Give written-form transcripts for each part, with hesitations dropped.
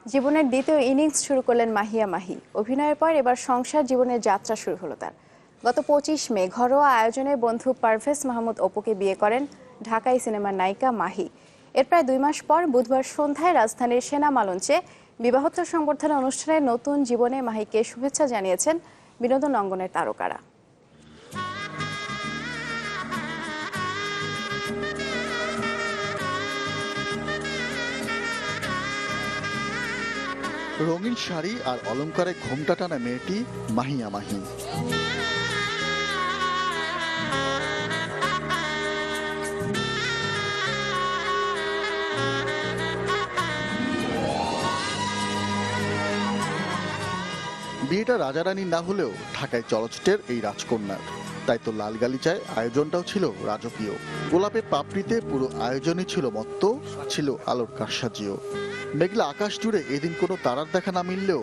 জীবনের দ্বিতীয় ইনিংস শুরু করলেন মাহিয়া মাহি। অভিনয়ের পর এবার সংসার জীবনের যাত্রা শুরু হলো তার। গত 25 মে ঘরোয়া আয়োজনে বন্ধু পারভেজ মাহমুদ অপুকে বিয়ে করেন ঢাকাই সিনেমার নায়িকা মাহি। এর প্রায় 2 মাস পর বুধবার সন্ধ্যায় রাজধানীর সেনা মালঞ্চে বিবাহোত্তর সংবর্ধনা অনুষ্ঠানে নতুন জীবনে মাহিকে শুভেচ্ছা জানিয়েছেন বিনোদন অঙ্গনের তারকারা। রঙিন শাড়ি আর অলংকারে ঘোমটা টানা মেয়েটি মাহিয়া মাহি। বিয়েটা রাজারানীর না হলেও ঢাকায় চলচ্চিত্রের এই রাজকন্যার, তাই তো লাল গালিচায় আয়োজনটাও ছিল রাজকীয়। গোলাপের পাপড়িতে পুরো আয়োজনই ছিল মত্ত, ছিল আলোর কারসাজিও। মেঘলা আকাশ জুড়ে এদিন কোনো তারার দেখা না মিললেও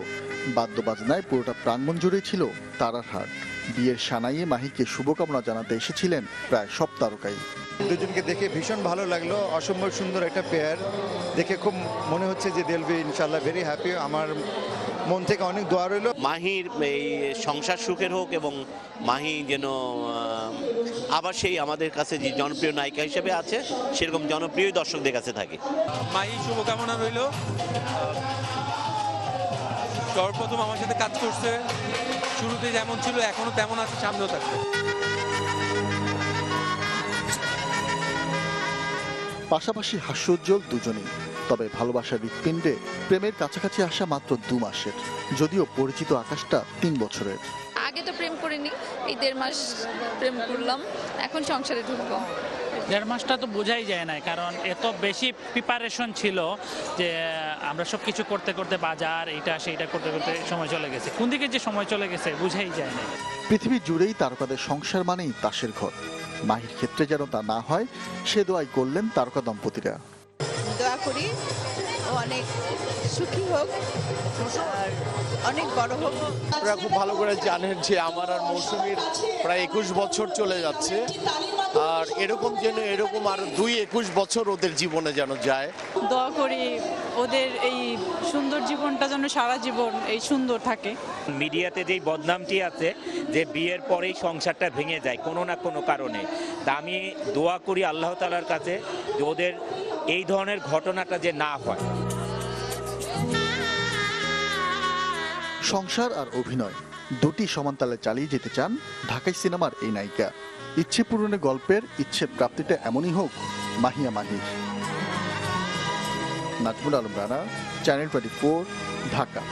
বাদ্যবাজনায় পুরোটা প্রাঙ্গণ জুড়েই ছিল তারার হাট। বিয়ের সানাইয়ে মাহিকে শুভকামনা জানাতে এসেছিলেন প্রায় সব তারকাই। দুজনকে দেখে ভীষণ ভালো লাগলো, অসম্ভব সুন্দর একটা পেয়ার দেখে খুব মনে হচ্ছে যে দেল বি ইনশাল্লাহ ভেরি হ্যাপি। আমার মন থেকে অনেক দোয়া রইল মাহির এই সংসার সুখের হোক এবং মাহি যেন আবার সেই আমাদের কাছে যে জনপ্রিয় নায়িকা হিসেবে আছে সেরকম জনপ্রিয় দর্শকদের কাছে থাকে। মাহি শুভকামনা রইল। সর্বপ্রথম আমার সাথে কাজ করছে, শুরুতে যেমন ছিল এখনো তেমন আছে, সামনেও থাকবে। পাশাপাশি হাস্যোজ্জ্বল দুজনেই, তবে ভালোবাসার হৃৎপিণ্ডে প্রেমের কাছাকাছি আসা মাত্র 2 মাসের, যদিও পরিচিত আকাশটা 3 বছরের। আগে তো প্রেম করিনি, এই 1.5 মাস প্রেম করলাম, এখন সংসারে ঢুকবো। 1.5 মাসটা তো বোঝাই যায় না, কারণ এত বেশি প্রিপারেশন ছিল যে আমরা সব কিছু করতে করতে বাজার এইটা সেইটা করতে করতে সময় চলে গেছে। কোন দিকে যে সময় চলে গেছে বুঝাই যায় না। পৃথিবী জুড়েই তারকাদের সংসার মানেই তাসের ঘর। মাহির ক্ষেত্রে যেন তা না হয় সে দোয়াই করলেন তারকা দম্পতিরা। দোয়া করি ও অনেক সুখী হোক আর অনেক বড় হোক। আপনারা খুব ভালো করে জানেন যে আমার আর মৌসুমীর প্রায় 21 বছর চলে যাচ্ছে, আর এরকম আর 21 বছর ওদের জীবনে যেন যায়। দোয়া করি ওদের এই সুন্দর জীবনটা যেন সারা জীবন এই সুন্দর থাকে। মিডিয়াতে যেই বদনামটি আছে যে বিয়ের পরেই সংসারটা ভেঙে যায় কোনো না কোনো কারণে, তা আমি দোয়া করি আল্লাহ তাআলার কাছে যে ওদের এই ধরনের ঘটনাটা যে না হয়। সংসার আর অভিনয় দুটি সমানতালে চালিয়ে যেতে চান ঢাকাই সিনেমার এই নায়িকা। ইচ্ছে পূরণের গল্পের ইচ্ছের প্রাপ্তিটা এমনই হোক মাহিয়া মাহির। নাজমুল আলম রানা, চ্যানেল 24, ঢাকা।